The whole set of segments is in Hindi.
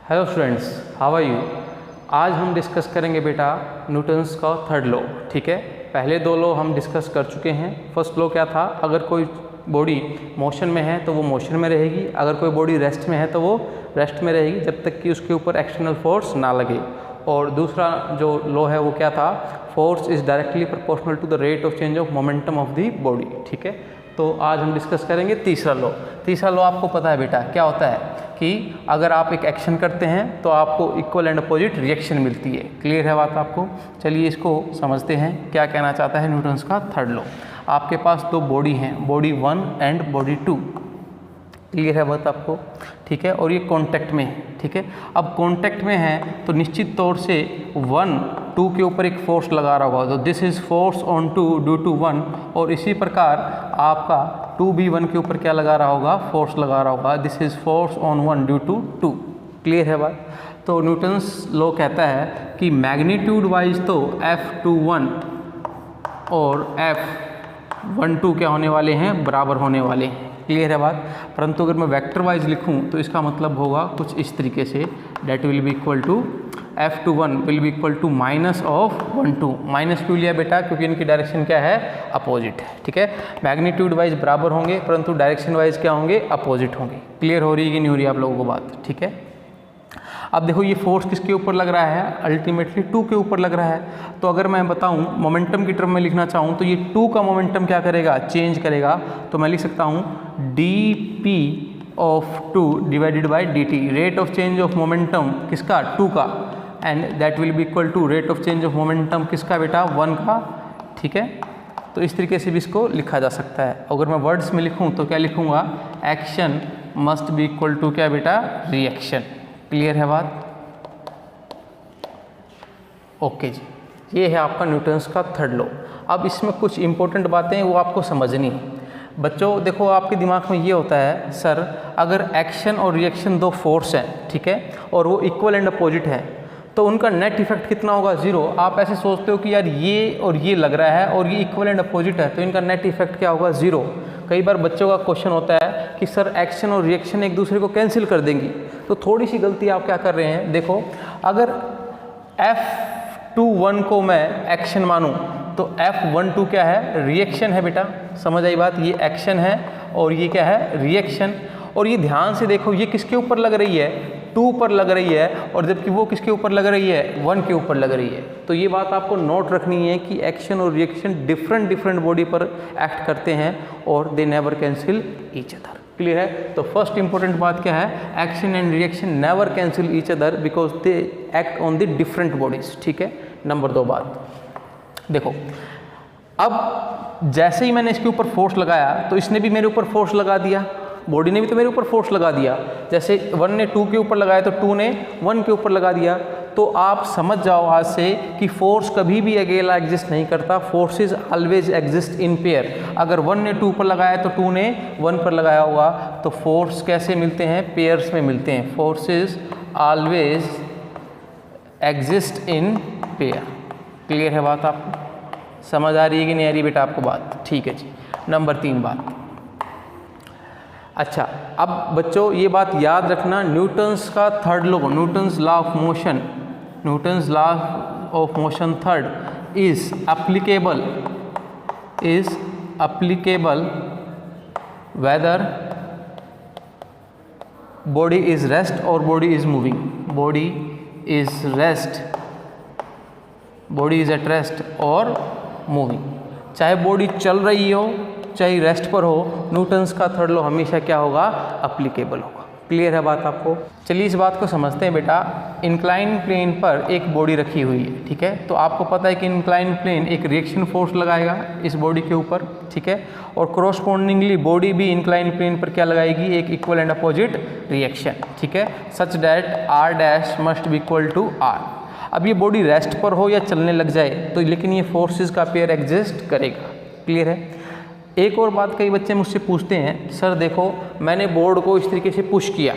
Hello students, how are you. आज हम डिस्कस करेंगे बेटा न्यूटन्स का थर्ड लॉ। ठीक है, पहले दो लॉ हम डिस्कस कर चुके हैं। फर्स्ट लॉ क्या था, अगर कोई बॉडी मोशन में है तो वो मोशन में रहेगी, अगर कोई बॉडी रेस्ट में है तो वो रेस्ट में रहेगी जब तक कि उसके ऊपर एक्सटर्नल फोर्स ना लगे। और दूसरा जो लॉ है वो क्या था, force is directly proportional to the rate of change of momentum of the body. ठीक है, तो आज हम डिस्कस करेंगे तीसरा लॉ। तीसरा लॉ आपको पता है बेटा क्या होता है कि अगर आप एक एक्शन करते हैं तो आपको इक्वल एंड अपोजिट रिएक्शन मिलती है। क्लियर है बात आपको। चलिए इसको समझते हैं क्या कहना चाहता है न्यूटन्स का थर्ड लॉ। आपके पास दो बॉडी हैं, बॉडी 1 एंड बॉडी 2। क्लियर है बात आपको, ठीक है। और ये कांटेक्ट में है, ठीक है। अब कांटेक्ट में है तो निश्चित तौर से 1 2 के ऊपर एक फोर्स लगा रहा होगा, तो this is force on 2 due to 1। और इसी प्रकार आपका 2 भी 1 के ऊपर क्या लगा रहा होगा, फोर्स लगा रहा होगा, this is force on 1 due to 2। Clear है बात। तो न्यूटन्स लॉ कहता है कि मैग्नीट्यूड वाइज तो F21 और F12 क्या होने वाले हैं, बराबर होने वाले हैं। क्लियर है बात। परंतु अगर मैं वेक्टर वाइज लिखूं तो इसका मतलब होगा कुछ इस तरीके से, that will be equal to F21 will be equal to minus of 12। माइनस क्यों लिया बेटा, क्योंकि इनकी डायरेक्शन क्या है, अपोजिट है। ठीक है, मैग्नीट्यूड वाइज बराबर होंगे परंतु डायरेक्शन वाइज क्या होंगे, अपोजिट होंगे। क्लियर हो रही है कि नहीं हो रही आप लोगों को बात। ठीक है, अब देखो ये फोर्स किसके ऊपर लग रहा है, अल्टीमेटली 2 के ऊपर लग रहा है। तो अगर मैं बताऊं मोमेंटम की टर्म में लिखना चाहूं तो ये 2 का मोमेंटम क्या करेगा, चेंज करेगा। तो मैं लिख सकता हूं dp of 2 divided by dt, rate of change of momentum किसका, 2 का, and that will be equal to rate of change of momentum किसका बेटा, 1 का। ठीक है, तो इस तरीके से भी इसको लिखा जा सकता है। अगर मैं वर्ड्स में लिखूँ तो क्या लिखूँगा, action must be equal to क्या बेटा, रिएक्शन। क्लियर है बात। ओके जी, ये है आपका न्यूटन्स का थर्ड लॉ। अब इसमें कुछ इंपॉर्टेंट बातें वो आपको समझनी है। बच्चों देखो, आपके दिमाग में ये होता है सर अगर एक्शन और रिएक्शन दो फोर्स हैं, ठीक है, और वो इक्वल एंड अपोजिट है तो उनका नेट इफेक्ट कितना होगा, 0। आप ऐसे सोचते हो कि यार ये और ये लग रहा है और ये इक्वल एंड अपोजिट है तो इनका नेट इफेक्ट क्या होगा, 0। कई बार बच्चों का क्वेश्चन होता है कि सर एक्शन और रिएक्शन एक दूसरे को कैंसिल कर देंगी। तो थोड़ी सी गलती आप क्या कर रहे हैं, देखो अगर F21 को मैं एक्शन मानूं तो F12 क्या है, रिएक्शन है बेटा। समझ आई बात, ये एक्शन है और ये क्या है, रिएक्शन। और ये ध्यान से देखो ये किसके ऊपर लग रही है, 2 पर लग रही है, और जबकि वो किसके ऊपर लग रही है, 1 के ऊपर लग रही है। तो ये बात आपको नोट रखनी है कि एक्शन और रिएक्शन डिफरेंट बॉडी पर एक्ट करते हैं और they never cancel each other. Clear है। तो फर्स्ट इंपॉर्टेंट बात क्या है, action and reaction never cancel each other because they act on the different bodies. ठीक है। नंबर 2 बात देखो, अब जैसे ही मैंने इसके ऊपर फोर्स लगाया तो इसने भी मेरे ऊपर फोर्स लगा दिया, बॉडी ने भी तो मेरे ऊपर फोर्स लगा दिया। जैसे 1 ने 2 के ऊपर लगाया तो 2 ने 1 के ऊपर लगा दिया। तो आप समझ जाओ आज से कि फोर्स कभी भी अकेला एग्जिस्ट नहीं करता, forces always exist in pair. अगर 1 ने 2 पर लगाया तो 2 ने 1 पर लगाया होगा, तो फोर्स कैसे मिलते हैं, पेयर्स में मिलते हैं। Forces always exist in pair. Clear है बात, आपको समझ आ रही है कि नहीं आ रही बेटा आपको बात। ठीक है जी। नंबर 3 बात, अच्छा अब बच्चों ये बात याद रखना, न्यूटन्स का third law, Newton's law of motion, Newton's law of motion third is applicable whether body is rest or body is moving, body is at rest और मूविंग। चाहे बॉडी चल रही हो चाहे रेस्ट पर हो, न्यूटन्स का थर्ड लॉ हमेशा क्या होगा, अप्लीकेबल होगा। क्लियर है बात आपको। चलिए इस बात को समझते हैं बेटा। इंक्लाइन प्लेन पर एक बॉडी रखी हुई है, ठीक है। तो आपको पता है कि इंक्लाइन प्लेन एक रिएक्शन फोर्स लगाएगा इस बॉडी के ऊपर, ठीक है, और कोरोस्पोंडिंगली बॉडी भी इंक्लाइन प्लेन पर क्या लगाएगी, एक इक्वल एंड अपोजिट रिएक्शन, ठीक है, such that R dash must be equal to R। अब ये बॉडी रेस्ट पर हो या चलने लग जाए तो लेकिन ये फोर्सेस का पेयर एग्जिस्ट करेगा। क्लियर है। एक और बात, कई बच्चे मुझसे पूछते हैं सर देखो मैंने बोर्ड को इस तरीके से पुश किया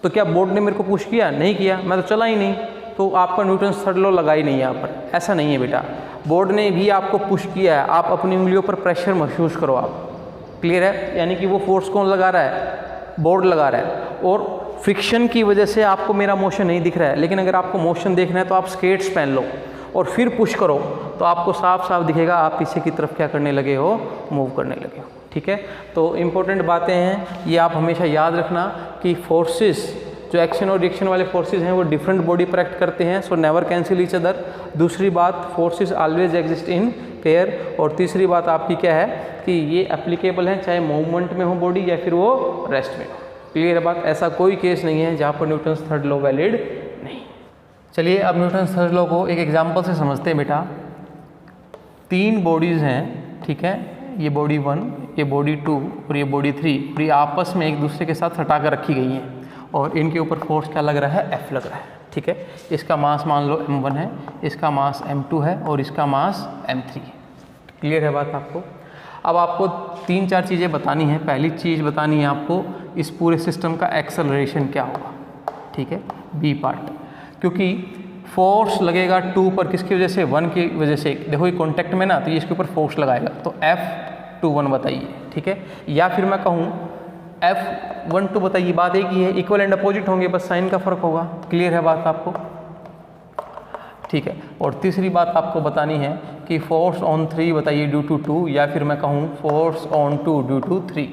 तो क्या बोर्ड ने मेरे को पुश किया, नहीं किया, मैं तो चला ही नहीं, तो आपका न्यूटन्स थर्ड लॉ लगा ही नहीं यहाँ पर। ऐसा नहीं है बेटा, बोर्ड ने भी आपको पुश किया है, आप अपनी उंगलियों पर प्रेशर महसूस करो आप। क्लियर है। यानी कि वो फोर्स कौन लगा रहा है, बोर्ड लगा रहा है, और फ्रिक्शन की वजह से आपको मेरा मोशन नहीं दिख रहा है, लेकिन अगर आपको मोशन देखना है तो आप स्केट्स पहन लो और फिर पुश करो तो आपको साफ साफ दिखेगा आप पीछे की तरफ क्या करने लगे हो, मूव करने लगे हो। ठीक है, तो इम्पोर्टेंट बातें हैं ये, आप हमेशा याद रखना कि फोर्सेस जो एक्शन और रिएक्शन वाले फोर्सेस हैं वो डिफरेंट बॉडी पर एक्ट करते हैं, so never cancel each other. दूसरी बात, forces always exist in pair. और तीसरी बात आपकी क्या है कि ये एप्लीकेबल है चाहे मूवमेंट में हो बॉडी या फिर वो रेस्ट में हो। क्लियर है बात, ऐसा कोई केस नहीं है जहाँ पर न्यूटन्स थर्ड लॉ वैलिड नहीं। चलिए अब न्यूटन्स थर्ड लॉ को एक एग्जाम्पल से समझते हैं बेटा। 3 बॉडीज़ हैं, ठीक है, ये बॉडी 1, ये बॉडी 2 और ये बॉडी 3, और ये आपस में एक दूसरे के साथ सटा कर रखी गई हैं और इनके ऊपर फोर्स क्या लग रहा है, F लग रहा है। ठीक है, इसका मास मान लो m1 है, इसका मास m2 है और इसका मास m3 है। क्लियर है बात आपको। अब आपको 3-4 चीज़ें बतानी है। पहली चीज़ बतानी है आपको इस पूरे सिस्टम का एक्सेलरेशन क्या होगा। ठीक है, बी पार्ट, क्योंकि फोर्स लगेगा 2 पर, किसकी वजह से, 1 की वजह से। देखो ये कॉन्टैक्ट में ना, तो ये इसके ऊपर फोर्स लगाएगा, तो F21 बताइए। ठीक है, या फिर मैं कहूँ F12 बताइए, बात एक ही है, इक्वल एंड अपोजिट होंगे, बस साइन का फर्क होगा। क्लियर है बात आपको। ठीक है, और तीसरी बात आपको बतानी है कि फोर्स ऑन 3 बताइए ड्यू टू 2, या फिर मैं कहूँ फोर्स ऑन 2 ड्यू टू 3,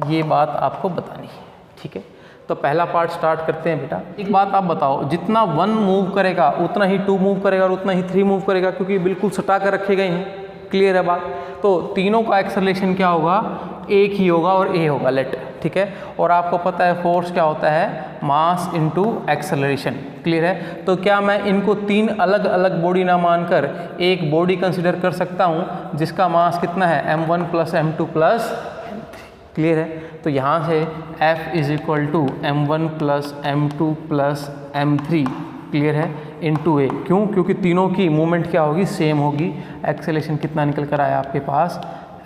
ये बात आपको बतानी है। ठीक है, तो पहला पार्ट स्टार्ट करते हैं बेटा। एक बात आप बताओ, जितना 1 मूव करेगा उतना ही 2 मूव करेगा और उतना ही 3 मूव करेगा, क्योंकि बिल्कुल सटा कर रखे गए हैं। क्लियर है बात। तो तीनों का एक्सेलरेशन क्या होगा, एक ही होगा और ए होगा, लेट। ठीक है, और आपको पता है फोर्स क्या होता है, मास इनटू एक्सेलरेशन। क्लियर है, तो क्या मैं इनको 3 अलग अलग बॉडी ना मानकर एक बॉडी कंसिडर कर सकता हूँ जिसका मास कितना है, m1 plus m2 plus m3। Clear है, तो यहाँ से F is equal to m1 plus m2 plus m3, clear है, इनटू ए। क्यों, क्योंकि तीनों की मूवमेंट क्या होगी, सेम होगी। एक्सेलरेशन कितना निकल कर आया आपके पास,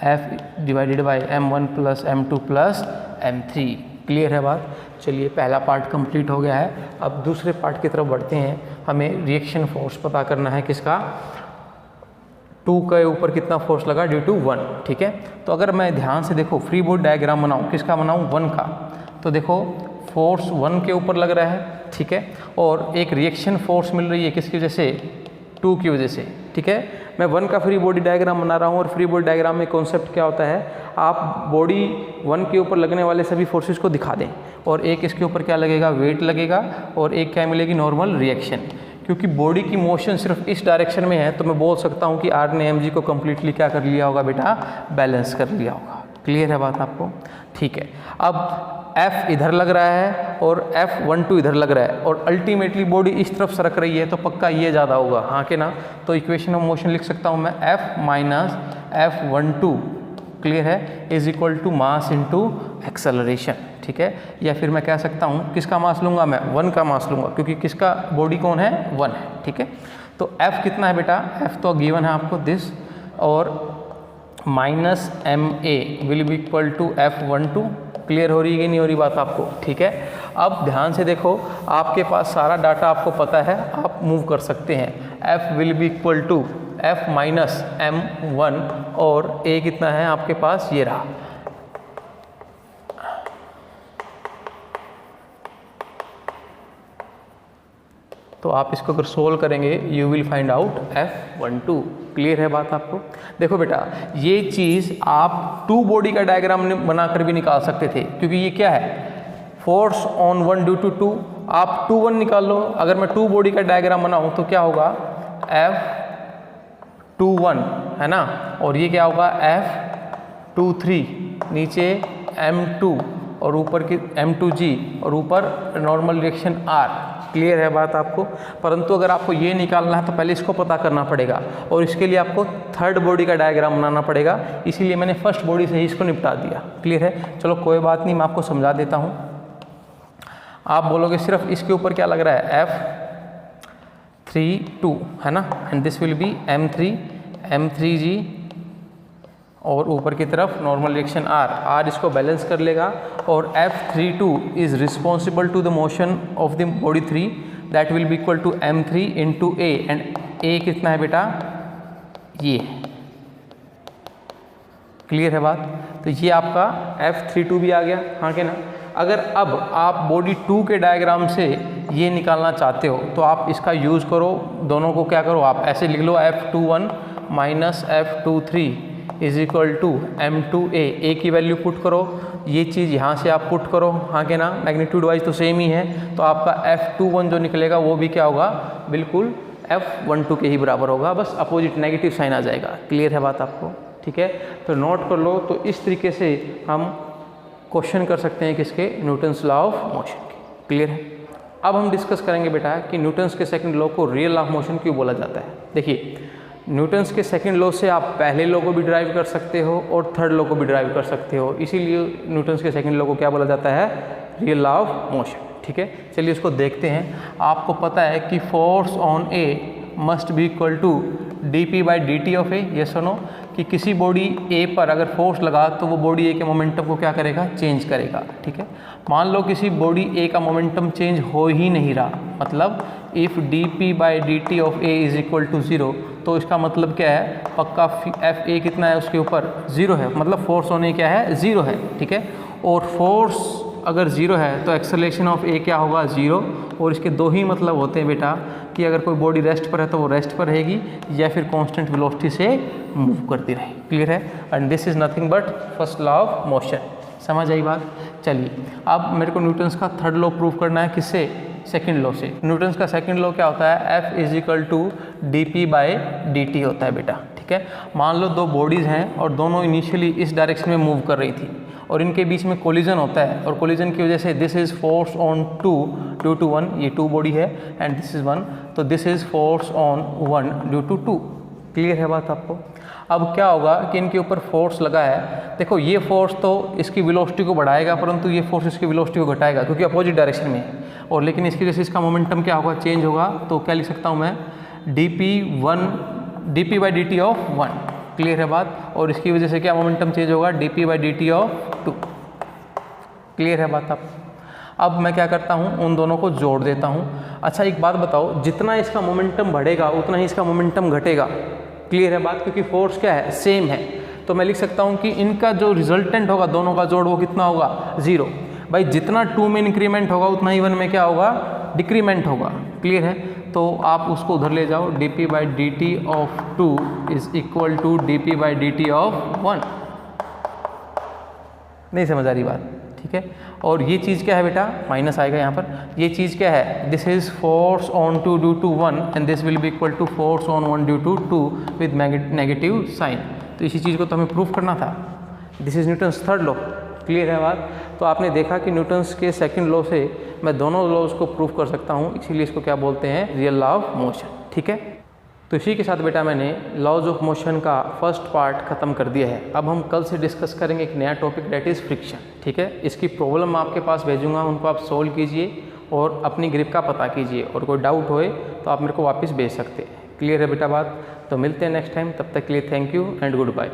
F divided by m1 plus m2 plus m3। Clear है बात। चलिए पहला पार्ट कंप्लीट हो गया है, अब दूसरे पार्ट की तरफ बढ़ते हैं। हमें रिएक्शन फोर्स पता करना है, किसका, 2 के ऊपर कितना फोर्स लगा ड्यू टू 1। ठीक है, तो अगर मैं ध्यान से देखो फ्री बॉडी डायग्राम बनाऊँ, किसका बनाऊँ, 1 का, तो देखो फोर्स 1 के ऊपर लग रहा है। ठीक है, और एक रिएक्शन फोर्स मिल रही है किसकी वजह से, 2 की वजह से। ठीक है, मैं 1 का फ्री बॉडी डायग्राम बना रहा हूँ, और फ्री बॉडी डायग्राम में कॉन्सेप्ट क्या होता है, आप बॉडी 1 के ऊपर लगने वाले सभी फोर्सेस को दिखा दें, और एक इसके ऊपर क्या लगेगा, वेट लगेगा, और एक क्या मिलेगी, नॉर्मल रिएक्शन। क्योंकि बॉडी की मोशन सिर्फ इस डायरेक्शन में है, तो मैं बोल सकता हूँ कि आर ने mg को कम्प्लीटली क्या कर लिया होगा बेटा, बैलेंस कर लिया होगा। क्लियर है बात आपको। ठीक है, अब F इधर लग रहा है और F12 इधर लग रहा है, और अल्टीमेटली बॉडी इस तरफ सरक रही है, तो पक्का ये ज़्यादा होगा, हाँ कि ना। तो इक्वेशन ऑफ मोशन लिख सकता हूँ मैं, F माइनस F12, क्लियर है, is equal to mass into acceleration. ठीक है, या फिर मैं कह सकता हूँ किसका मास लूँगा मैं, 1 का मास लूँगा, क्योंकि किसका बॉडी कौन है, 1 है। ठीक है, तो F कितना है बेटा, F तो गिवन है आपको दिस, और minus MA will be equal to F12। Clear हो रही है कि नहीं हो रही बात आपको। ठीक है, अब ध्यान से देखो, आपके पास सारा डाटा आपको पता है, आप मूव कर सकते हैं। F will be equal to F minus M1, और A कितना है आपके पास, ये रहा। तो आप इसको अगर सोल्व करेंगे, you will find out F12। Clear है बात आपको। देखो बेटा, ये चीज़ आप 2 बॉडी का डायग्राम बनाकर भी निकाल सकते थे, क्योंकि ये क्या है, फोर्स ऑन 1 ड्यू टू 2, आप 2 1 निकाल लो। अगर मैं 2 बॉडी का डायग्राम बनाऊँ तो क्या होगा, F21 है ना, और ये क्या होगा, F23, नीचे M2 और ऊपर की M2G, और ऊपर नॉर्मल रिएक्शन R। क्लियर है बात आपको। परंतु अगर आपको ये निकालना है तो पहले इसको पता करना पड़ेगा, और इसके लिए आपको थर्ड बॉडी का डायग्राम बनाना पड़ेगा, इसीलिए मैंने फर्स्ट बॉडी से ही इसको निपटा दिया। क्लियर है, चलो कोई बात नहीं, मैं आपको समझा देता हूँ। आप बोलोगे सिर्फ इसके ऊपर क्या लग रहा है, F32 है ना, and this will B M3 M3G, और ऊपर की तरफ नॉर्मल रिएक्शन R इसको बैलेंस कर लेगा, और F32 is responsible to the motion of the body 3, that will be equal to M3 into A, and A कितना है बेटा, ये। क्लियर है बात। तो ये आपका F32 भी आ गया, हाँ के ना। अगर अब आप बॉडी 2 के डायग्राम से ये निकालना चाहते हो तो आप इसका यूज़ करो, दोनों को क्या करो आप ऐसे लिख लो F21 minus F23 is equal to M2A, A की वैल्यू पुट करो, ये चीज़ यहाँ से आप पुट करो, हाँ के ना, मैग्नीट्यूड वाइज तो सेम ही है, तो आपका F21 जो निकलेगा वो भी क्या होगा, बिल्कुल F12 के ही बराबर होगा, बस अपोजिट नेगेटिव साइन आ जाएगा। क्लियर है बात आपको? ठीक है, तो नोट कर लो। तो इस तरीके से हम क्वेश्चन कर सकते हैं किसके, न्यूटन्स लॉ ऑफ मोशन के। क्लियर है? अब हम डिस्कस करेंगे बेटा कि न्यूटन्स के सेकंड लॉ को रियल लॉ ऑफ मोशन क्यों बोला जाता है। देखिए, न्यूटन्स के सेकंड लॉ से आप पहले लॉ को भी ड्राइव कर सकते हो और थर्ड लॉ को भी ड्राइव कर सकते हो, इसीलिए न्यूटन्स के सेकंड लॉ को क्या बोला जाता है, रियल लॉ ऑफ मोशन। ठीक है, चलिए इसको देखते हैं। आपको पता है कि force on A must be equal to dp by dt of A, ये सुनो कि किसी बॉडी ए पर अगर फोर्स लगा तो वो बॉडी ए के मोमेंटम को क्या करेगा, चेंज करेगा। ठीक है, मान लो किसी बॉडी ए का मोमेंटम चेंज हो ही नहीं रहा, मतलब if dp by dt of A is equal to 0, तो इसका मतलब क्या है, पक्का एफ ए कितना है उसके ऊपर, 0 है, मतलब फोर्स ऑन ए क्या है, 0 है। ठीक है, और फोर्स अगर 0 है तो एक्सेलरेशन ऑफ ए क्या होगा, 0, और इसके दो ही मतलब होते हैं बेटा कि अगर कोई बॉडी रेस्ट पर है तो वो रेस्ट पर रहेगी या फिर कांस्टेंट वेलोसिटी से मूव करती रहेगी। क्लियर है? And this is nothing but first law of motion. समझ आई बात? चलिए, अब मेरे को न्यूटन्स का थर्ड लॉ प्रूव करना है, किससे, सेकंड लॉ से। न्यूटन्स का सेकंड लॉ क्या होता है, F is equal to dp by dt होता है बेटा। ठीक है, मान लो दो बॉडीज़ हैं और दोनों इनिशियली इस डायरेक्शन में मूव कर रही थी और इनके बीच में कोलिजन होता है, और कोलिजन की वजह से this is force on 2 due to 1, ये 2 बॉडी है एंड दिस इज़ 1, तो this is force on 1 due to 2। Clear है बात आपको? अब क्या होगा कि इनके ऊपर फोर्स लगा है, देखो ये फोर्स तो इसकी वेलोसिटी को बढ़ाएगा परंतु ये फोर्स इसकी वेलोसिटी को घटाएगा क्योंकि अपोजिट डायरेक्शन में है, और लेकिन इसकी वजह से इसका मोमेंटम क्या होगा, चेंज होगा। तो क्या लिख सकता हूँ मैं, dp by dt of 1। Clear है बात? और इसकी वजह से क्या मोमेंटम चेंज होगा, dp by dt of 2। Clear है बात आप? अब मैं क्या करता हूँ, उन दोनों को जोड़ देता हूँ। अच्छा एक बात बताओ, जितना इसका मोमेंटम बढ़ेगा उतना ही इसका मोमेंटम घटेगा। क्लियर है बात? क्योंकि फोर्स क्या है, सेम है, तो मैं लिख सकता हूँ कि इनका जो रिजल्टेंट होगा दोनों का जोड़ वो कितना होगा, 0। भाई जितना 2 में इंक्रीमेंट होगा उतना ही 1 में क्या होगा, डिक्रीमेंट होगा। क्लियर है? तो आप उसको उधर ले जाओ, dp by dt of 2 is equal to dp by dt of 1। नहीं समझ आ रही बात? ठीक है, और ये चीज़ क्या है बेटा, माइनस आएगा यहाँ पर, ये चीज़ क्या है, this is force on 2 due to 1 and this will be equal to force on 1 due to 2 with negative sign. तो इसी चीज़ को तो हमें प्रूफ करना था। This is Newton's third law. Clear है बात? तो आपने देखा कि न्यूटन्स के सेकंड लॉ से मैं दोनों लॉज को प्रूफ कर सकता हूँ, इसीलिए इसको क्या बोलते हैं, रियल लॉ ऑफ मोशन। ठीक है, तो इसी के साथ बेटा मैंने लॉज ऑफ मोशन का फर्स्ट पार्ट खत्म कर दिया है। अब हम कल से डिस्कस करेंगे एक नया टॉपिक, दैट इज़ फ्रिक्शन। ठीक है, इसकी प्रॉब्लम आपके पास भेजूंगा, उनको आप सोल्व कीजिए और अपनी ग्रिप का पता कीजिए, और कोई डाउट होए तो आप मेरे को वापस भेज सकते हैं। क्लियर है बेटा बात? तो मिलते हैं नेक्स्ट टाइम, तब तक के लिए thank you and good bye.